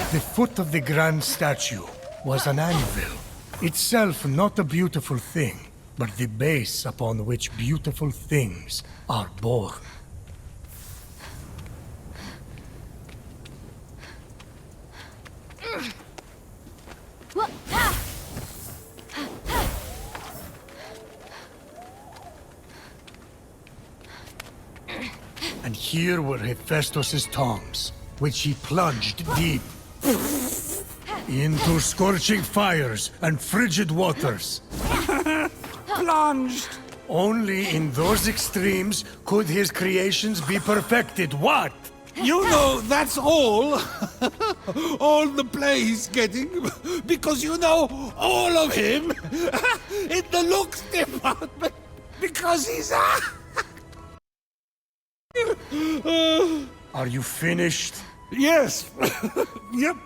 At the foot of the grand statue was an anvil. Itself not a beautiful thing, but the base upon which beautiful things are born. And here were Hephaestus' tongs, which he plunged deep into scorching fires and frigid waters. Plunged! Only in those extremes could his creations be perfected. What? You know, that's all. All the play he's getting. Because you know all of him. In the looks department. Because he's... Are you finished? Yes. Yep.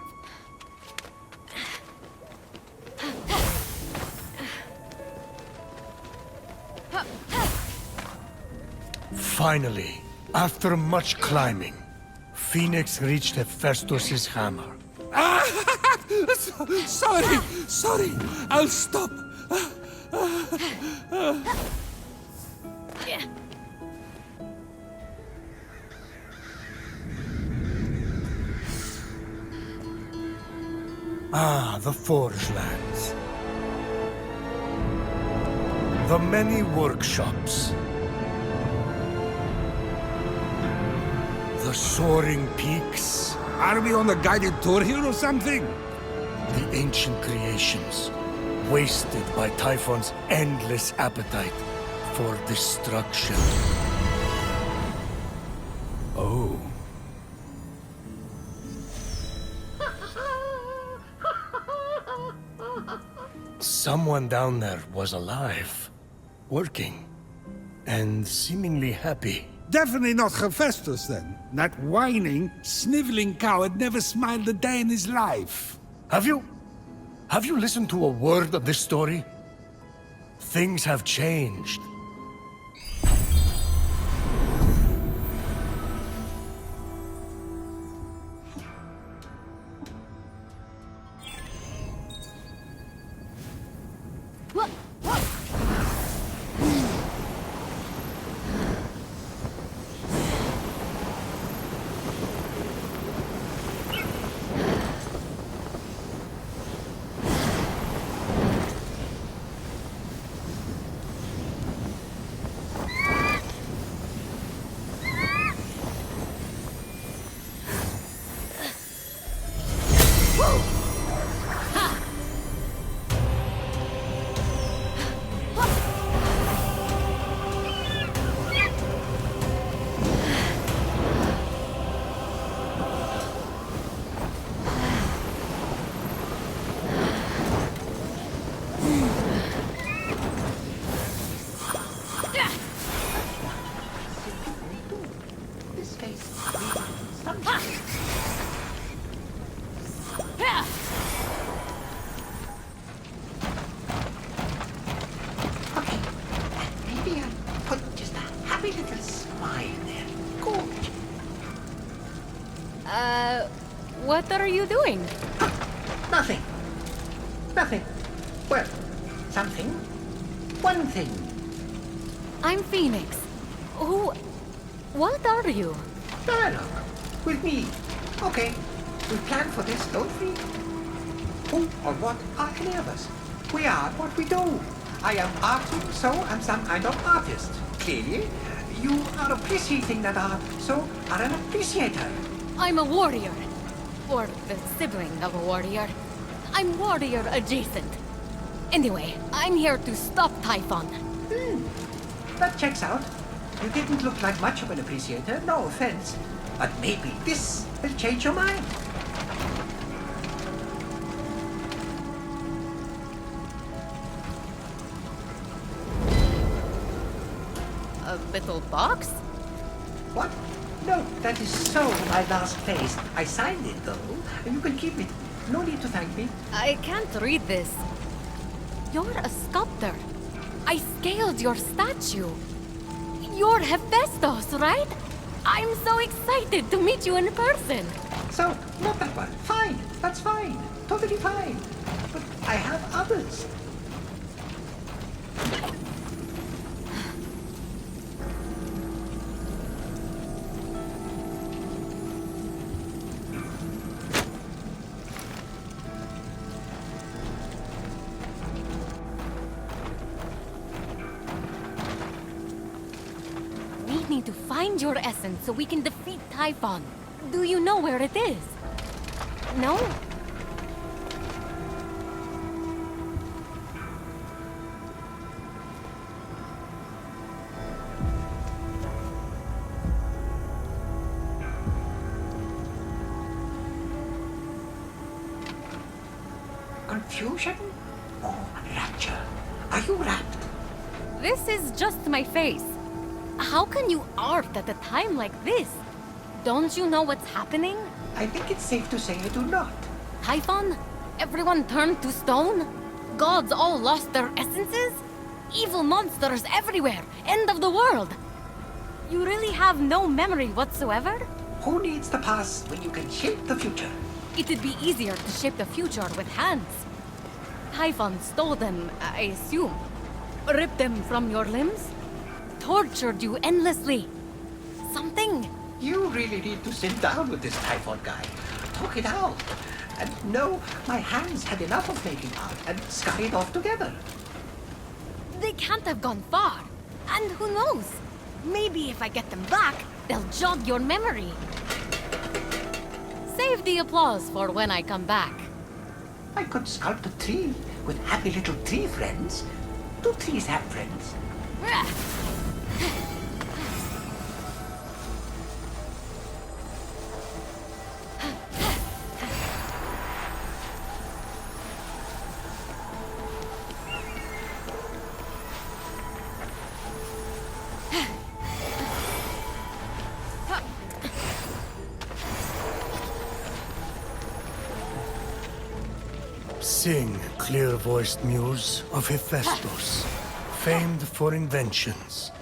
Finally, after much climbing, Phoenix reached Hephaestus' hammer. Sorry. I'll stop. Ah, the Forge Lands. The many workshops. The soaring peaks. Are we on a guided tour here or something? The ancient creations, wasted by Typhon's endless appetite for destruction. Oh. Someone down there was alive, working, and seemingly happy. Definitely not Hephaestus, then. That whining, sniveling coward never smiled a day in his life. Have you listened to a word of this story? Things have changed. What are you doing? Nothing. Nothing. Well, something. One thing. I'm Phoenix. What are you? Dialogue. With me. Okay. We planned for this, don't we? Who or what are any of us? We are what we do. I am arting, so I'm some kind of artist. Clearly, you are appreciating that art, so are an appreciator. I'm a warrior. Or the sibling of a warrior. I'm warrior adjacent. Anyway, I'm here to stop Typhon. That checks out. You didn't look like much of an appreciator, no offense. But maybe this will change your mind. A little box? What? No, that is so my last phase. I signed it, though. You can keep it. No need to thank me. I can't read this. You're a sculptor. I scaled your statue. You're Hephaestus, right? I'm so excited to meet you in person. So, not that one. Fine. That's fine. Totally fine. But I have others. We need to find your essence so we can defeat Typhon. Do you know where it is? No? Confusion or rapture? Are you rapt? This is just my face. How can you art at a time like this? Don't you know what's happening? I think it's safe to say I do not. Typhon? Everyone turned to stone? Gods all lost their essences? Evil monsters everywhere! End of the world! You really have no memory whatsoever? Who needs the past when you can shape the future? It'd be easier to shape the future with hands. Typhon stole them, I assume. Ripped them from your limbs? Tortured you endlessly. Something? You really need to sit down with this Typhon guy. Talk it out. And no, my hands had enough of making art and scurried off together. They can't have gone far. And who knows? Maybe if I get them back, they'll jog your memory. Save the applause for when I come back. I could sculpt a tree with happy little tree friends. Do trees have friends? Sing, clear-voiced muse of Hephaestus, famed for inventions.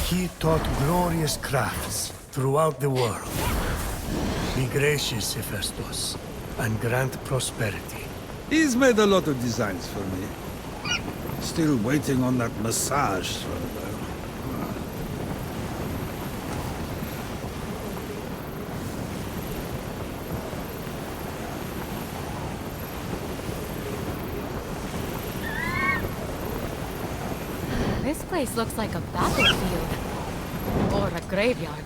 He taught glorious crafts throughout the world. Be gracious, Hephaestus, and grant prosperity. He's made a lot of designs for me. Still waiting on that massage though. This place looks like a battlefield. Or a graveyard.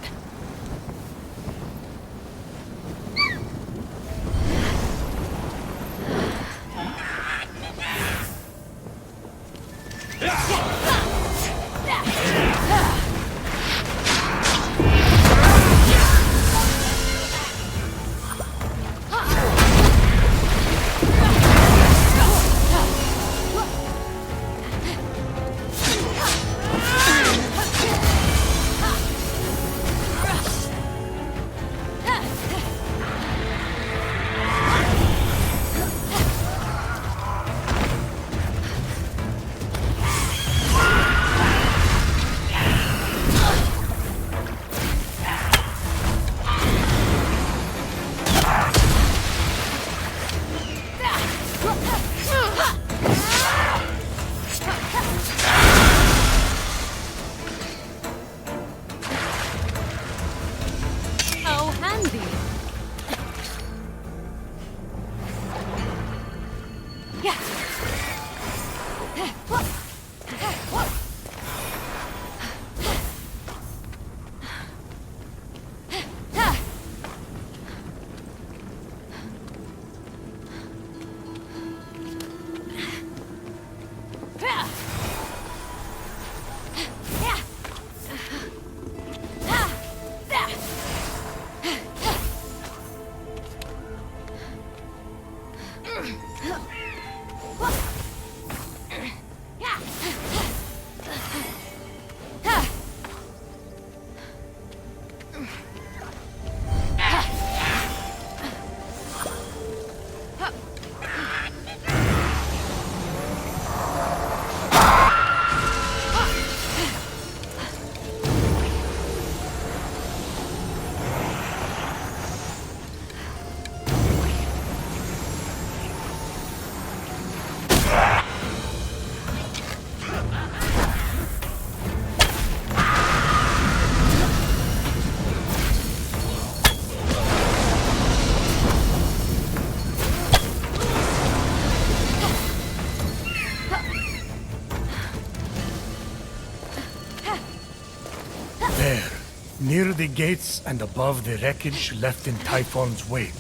Near the gates and above the wreckage left in Typhon's wake,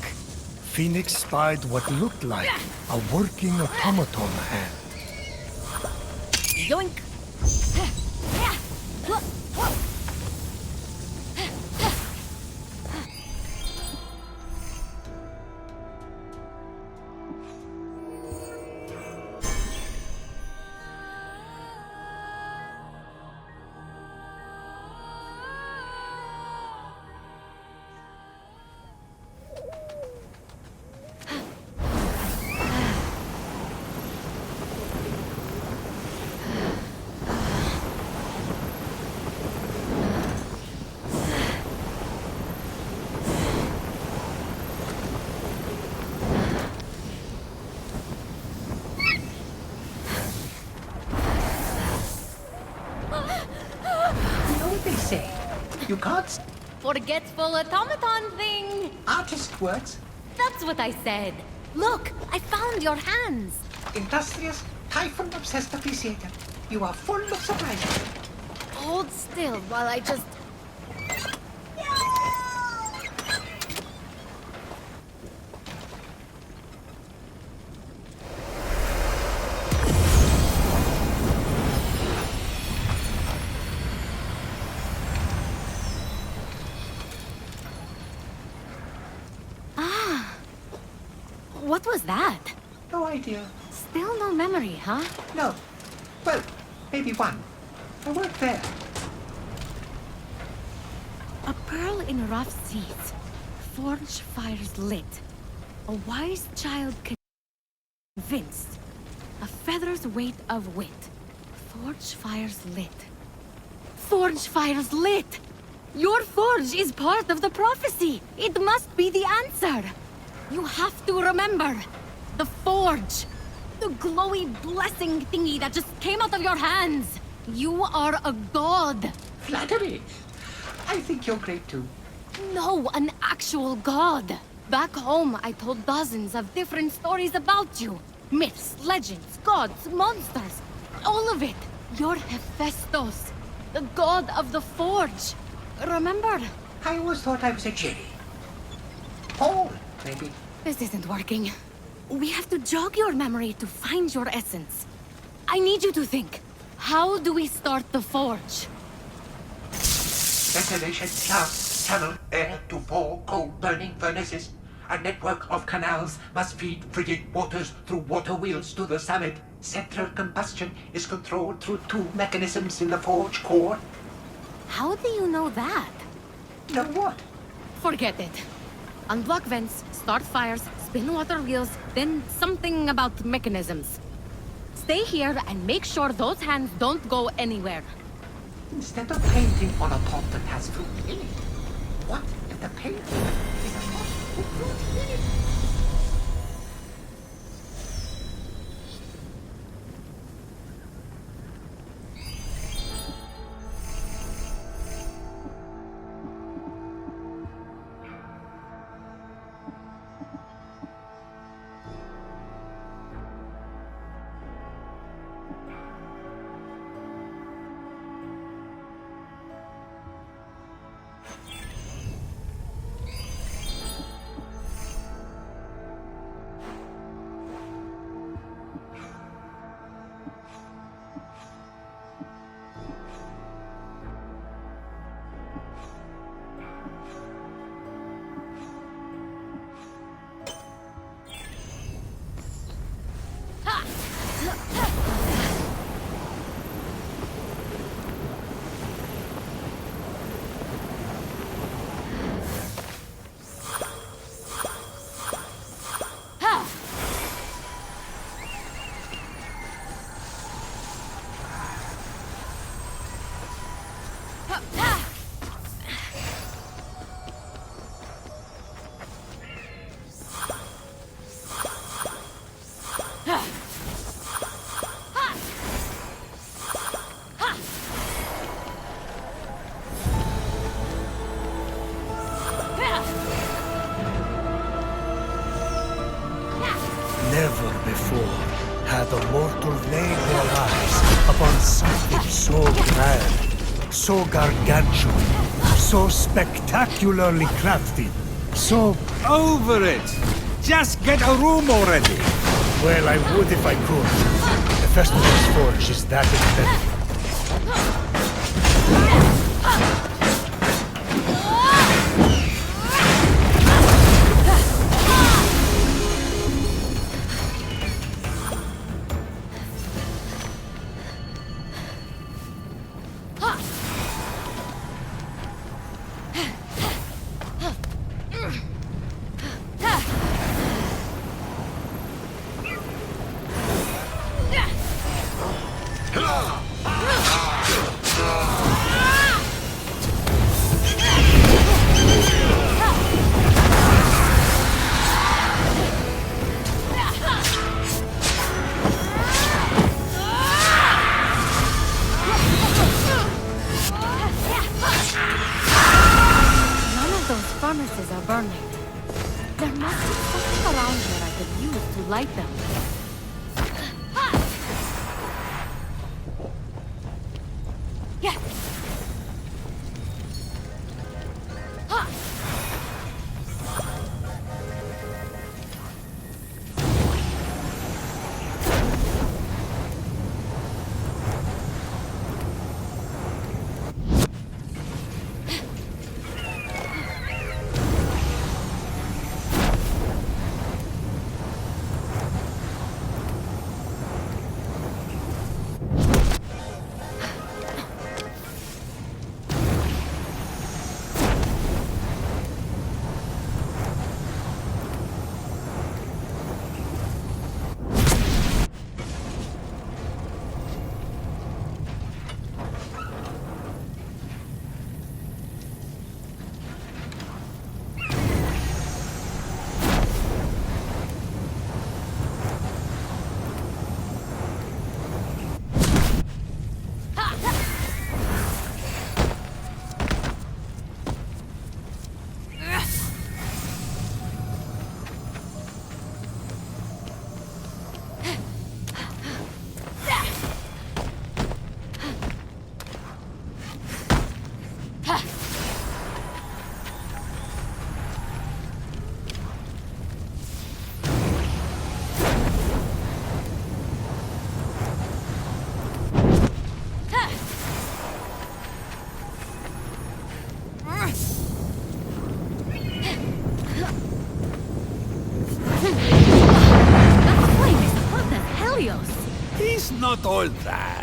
Phoenix spied what looked like a working automaton hand. Yoink! You know what they say? You can't Forgetful automaton thing! artist words. That's what I said. Look, I found your hands. Industrious, Typhon obsessed appreciator. You are full of surprises. Hold still while I just... What was that? No idea. Still no memory, huh? No. Well, maybe one. I worked there. A pearl in rough seas. Forge fires lit. A wise child convinced. A feather's weight of wit. Forge fires lit. Forge fires lit! Your forge is part of the prophecy! It must be the answer! You have to remember! The forge! The glowy blessing thingy that just came out of your hands! You are a god! Flattery. I think you're great too. No, an actual god! Back home, I told dozens of different stories about you. Myths, legends, gods, monsters. All of it. You're Hephaestus, the god of the forge. Remember? I always thought I was a Jerry. Paul, maybe. This isn't working. We have to jog your memory to find your essence. I need you to think. How do we start the forge? Ventilation, shafts, tunnel, air to four coal-burning furnaces. A network of canals must feed frigid waters through water wheels to the summit. Central combustion is controlled through two mechanisms in the forge core. How do you know that? Know what? Forget it. Unblock vents, start fires, spin water wheels, then something about mechanisms. Stay here and make sure those hands don't go anywhere. Instead of painting on a pot that has fruit in it, what if the painting is a pot with fruit in it? Never before had a mortal laid their eyes upon something so grand, so gargantuan, So spectacularly crafted. So, Over it! Just get a room already! well, I would if I could. The festival's forge is that expensive. Furnaces are burning. There must be something around here I could use to light them. Yeah. He's not all that.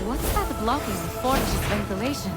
What's that blocking the forge's ventilation?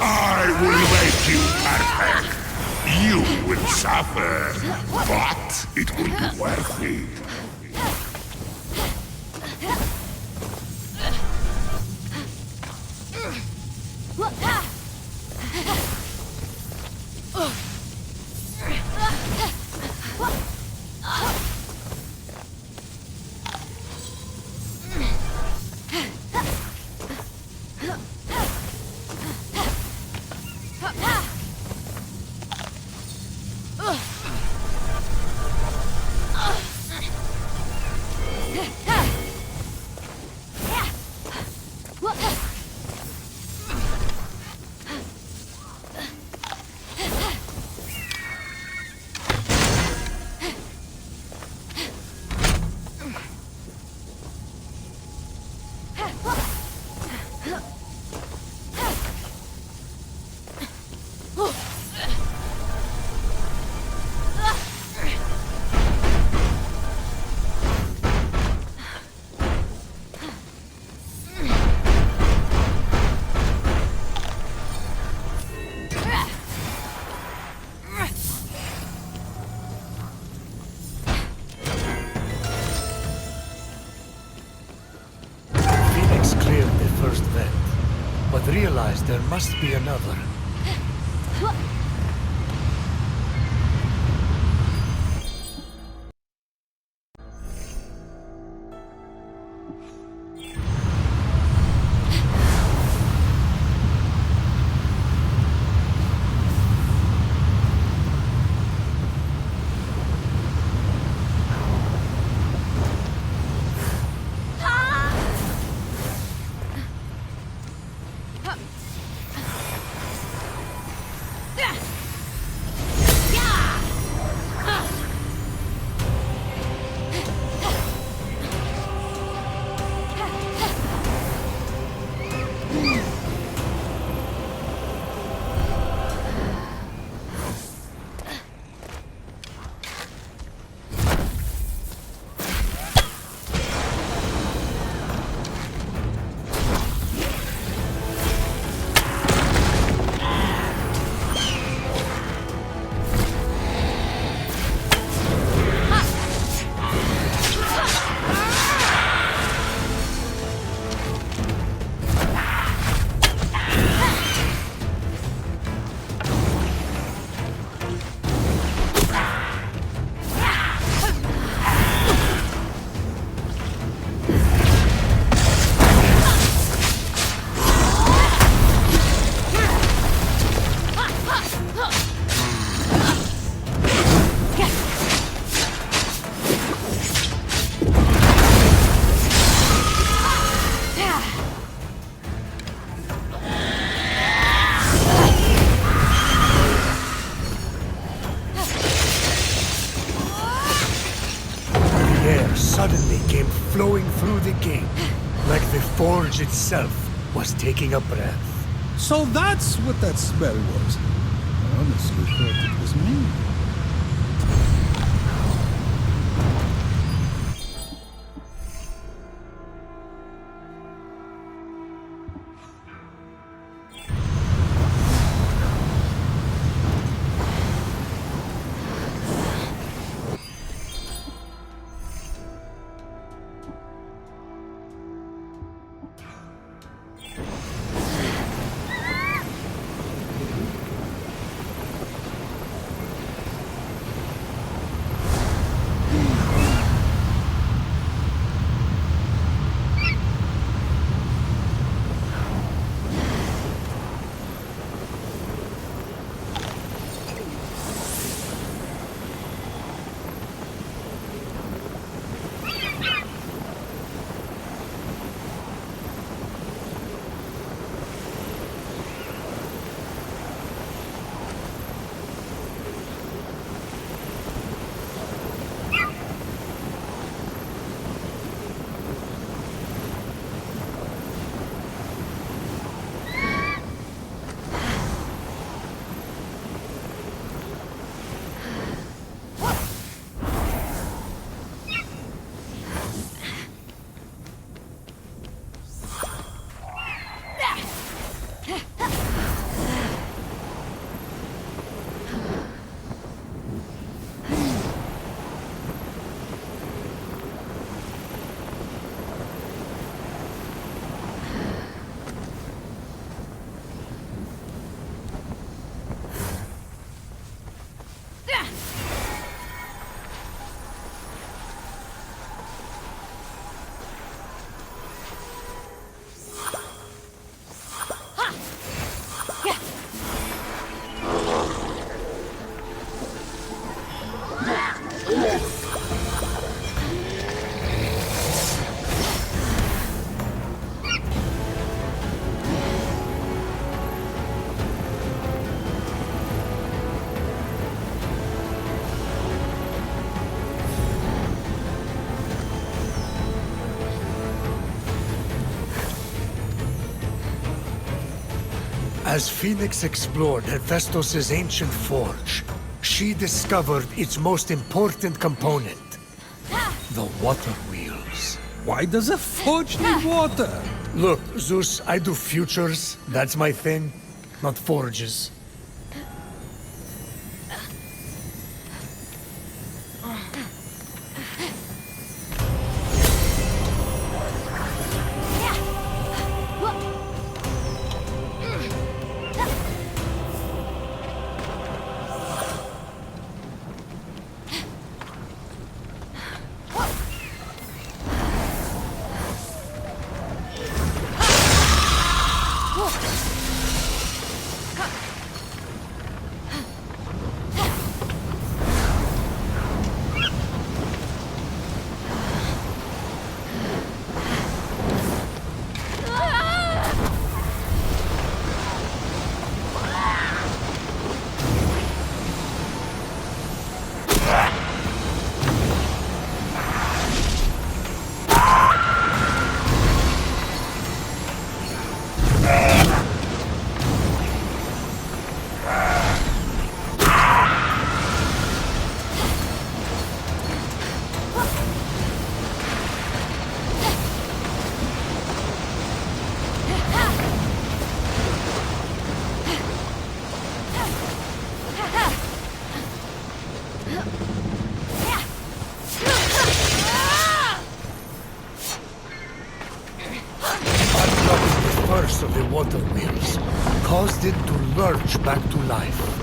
I will make you perfect. You will suffer, but it will be worth it. Realized there must be another. Suddenly came flowing through the gate, like the forge itself was taking a breath. So that's what that smell was. I honestly thought it was me. As Phoenix explored Hephaestus' ancient forge, she discovered its most important component, the water wheels. Why does a forge need water? Look, Zeus, I do futures. That's my thing, not forges. Of the water wheels caused it to lurch back to life.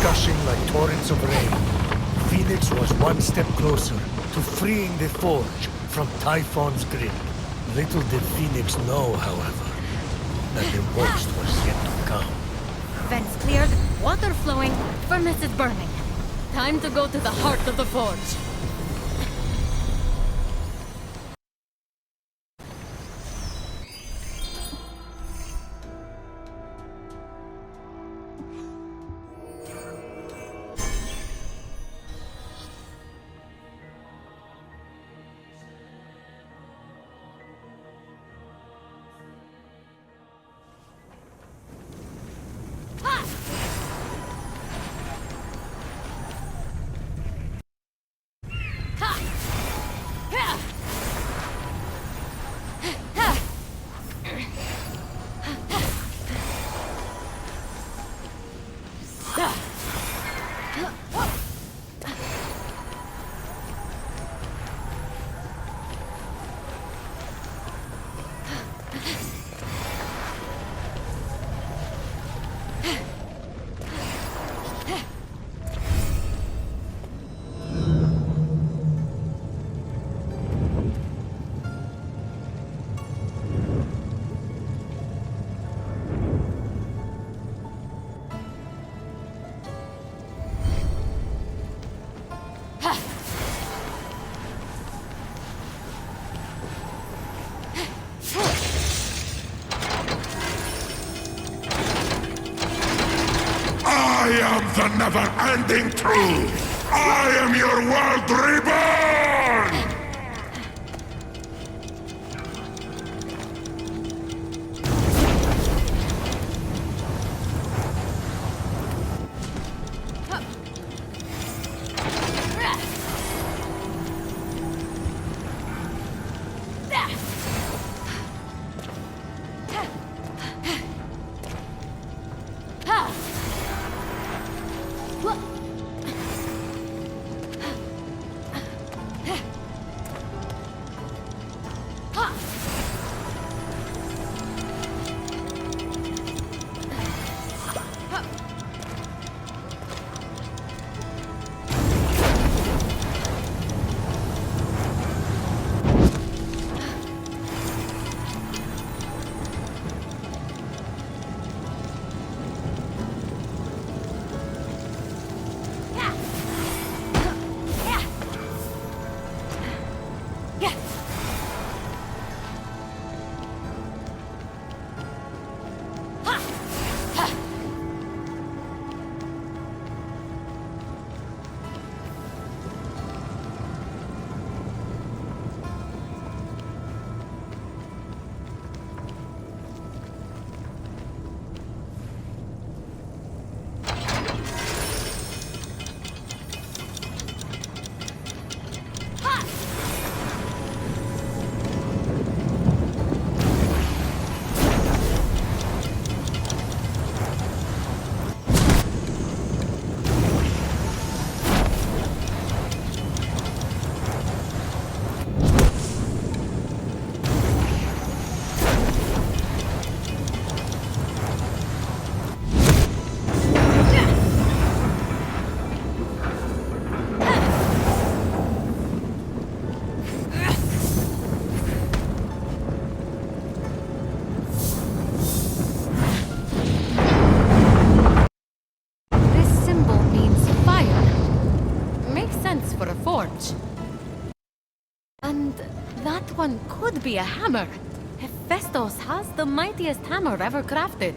Gushing like torrents of rain, Phoenix was one step closer to freeing the forge from Typhon's grip. Little did Phoenix know, however, that the worst was yet to come. Vents cleared, water flowing, furnace is burning. Time to go to the heart of the forge. never-ending truth! I am your world reborn! And that one could be a hammer. Hephaestus has the mightiest hammer ever crafted.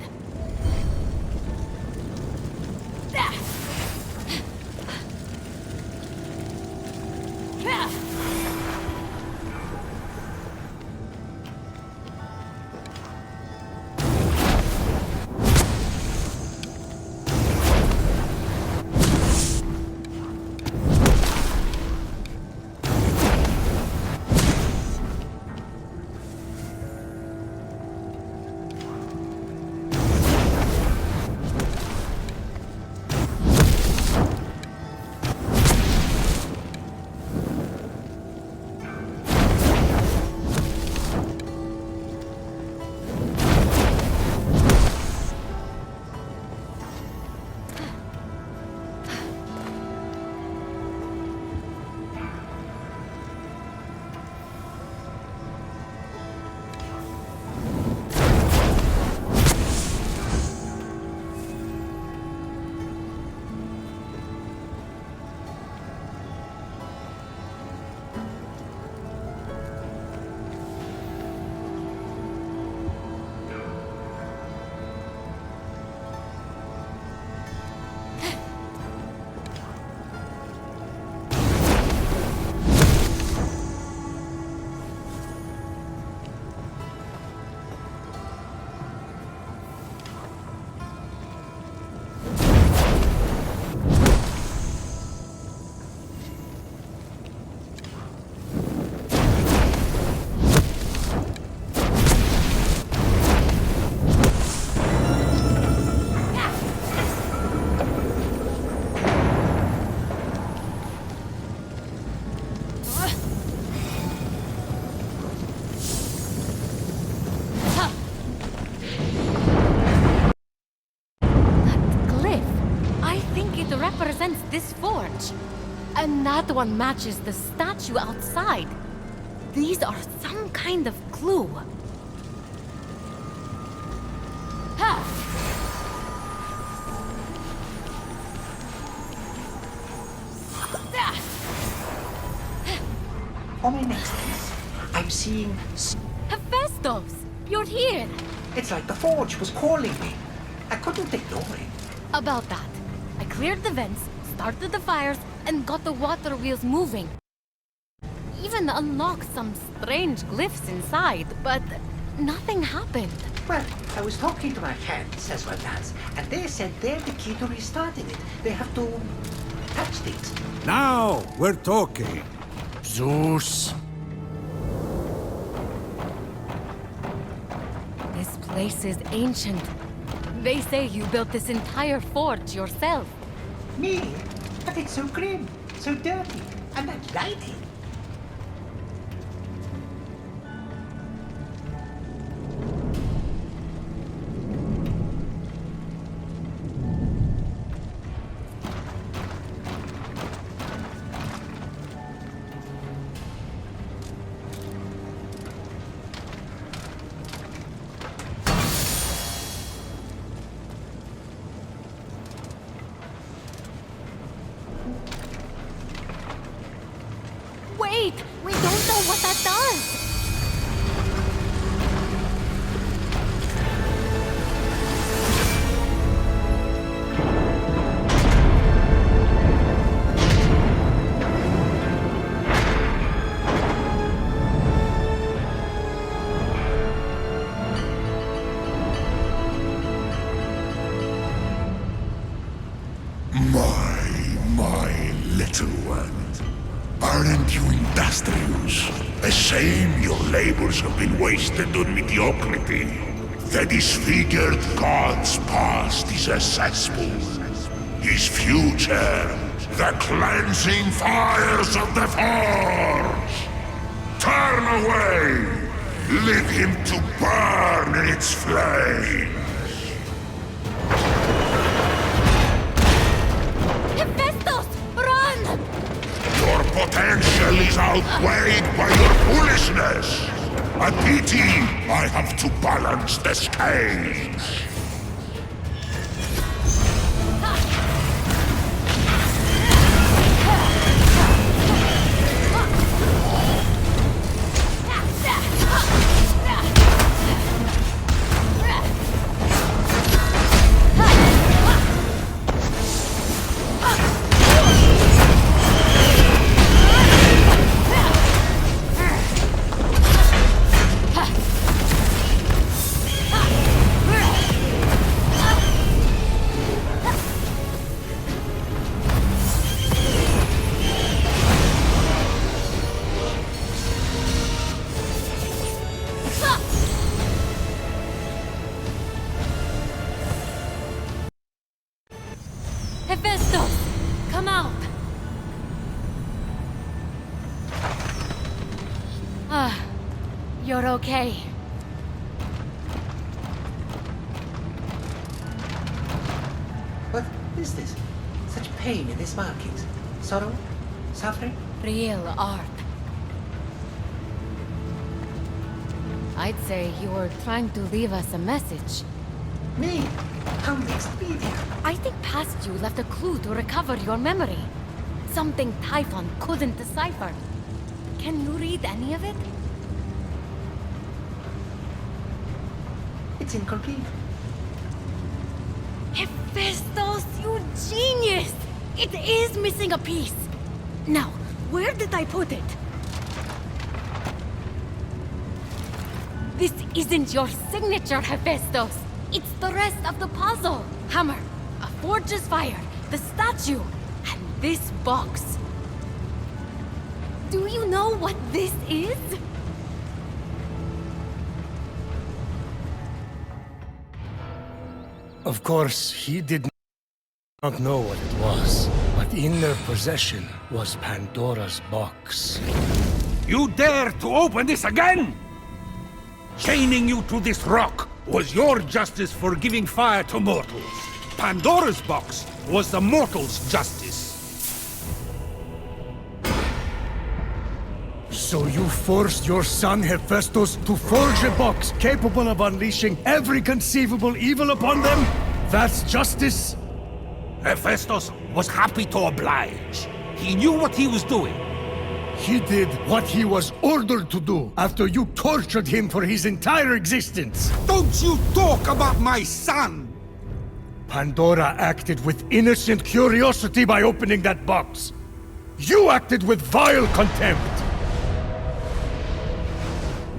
Represents this forge. And that one matches the statue outside. These are some kind of clue. For my next piece, I'm seeing... Hephaestus! You're here! It's like the forge was calling me. I couldn't ignore it. About that. I cleared the vents, started the fires, and got the water wheels moving. Even unlocked some strange glyphs inside, but nothing happened. Well, I was talking to my friends as well as, and they said they're the key to restarting it. They have to touch things. Now we're talking. Zeus. This place is ancient. They say you built this entire forge yourself. Me? But it's so grim, so dirty, and that lighting. Wait! We don't know what that does! My little one. Aren't you industrious? A shame your labors have been wasted on mediocrity. The disfigured god's past is a cesspool. His future, the cleansing fires of the forge. Turn away! Leave him to burn in its flame! Hephaestus! Run! Your potential is outweighed by your foolishness! A pity I have to balance the scales! Hephaestus! Come out! Ah, you're okay. What is this? Such pain in these markings. Sorrow? Suffering? Real art. I'd say you were trying to leave us a message. Me? How mixed media? I think past you left a clue to recover your memory. Something Typhon couldn't decipher. Can you read any of it? It's incomplete. Hephaestus, you genius! It is missing a piece. Now, where did I put it? This isn't your signature, Hephaestus. It's the rest of the puzzle. Hammer, a forge's fire, the statue, and this box. Do you know what this is? Of course, he did not know what it was, but in their possession was Pandora's box. You dare to open this again? Chaining you to this rock was your justice for giving fire to mortals. Pandora's box was the mortals' justice. So you forced your son Hephaestus to forge a box capable of unleashing every conceivable evil upon them? That's justice? Hephaestus was happy to oblige. He knew what he was doing. He did what he was ordered to do after you tortured him for his entire existence. Don't you talk about my son! Pandora acted with innocent curiosity by opening that box. You acted with vile contempt.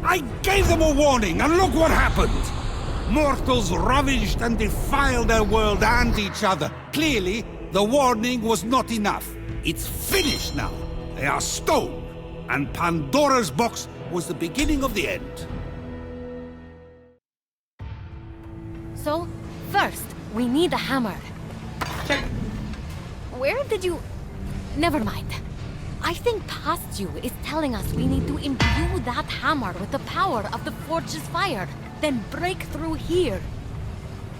I gave them a warning, and look what happened! Mortals ravaged and defiled their world and each other. Clearly, the warning was not enough. It's finished now. They are stone. And Pandora's box was the beginning of the end. So, first, we need a hammer. Check. Where did you... Never mind. I think past you is telling us we need to imbue that hammer with the power of the forge's fire, then break through here.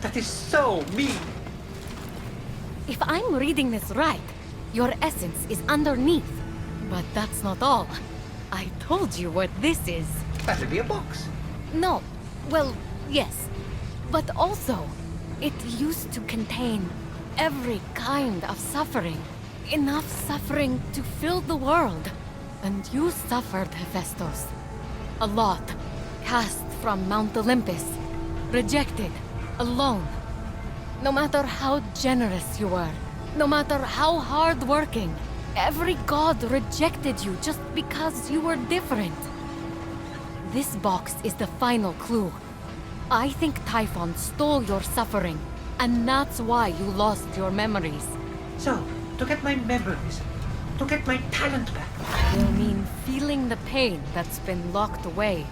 That is so mean. If I'm reading this right, your essence is underneath. But that's not all. I told you what this is. That'll be a box. No. Well, yes. But also, it used to contain every kind of suffering. Enough suffering to fill the world. And you suffered, Hephaestus. A lot. Cast from Mount Olympus. Rejected. Alone. No matter how generous you were. No matter how hard-working. Every god rejected you just because you were different. This box is the final clue. I think Typhon stole your suffering, and that's why you lost your memories. So, to get my memories, to get my talent back. You mean feeling the pain that's been locked away?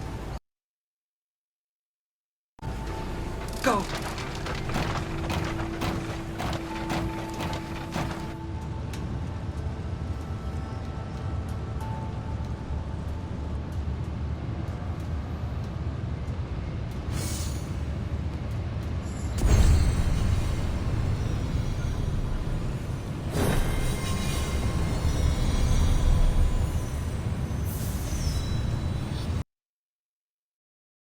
Go.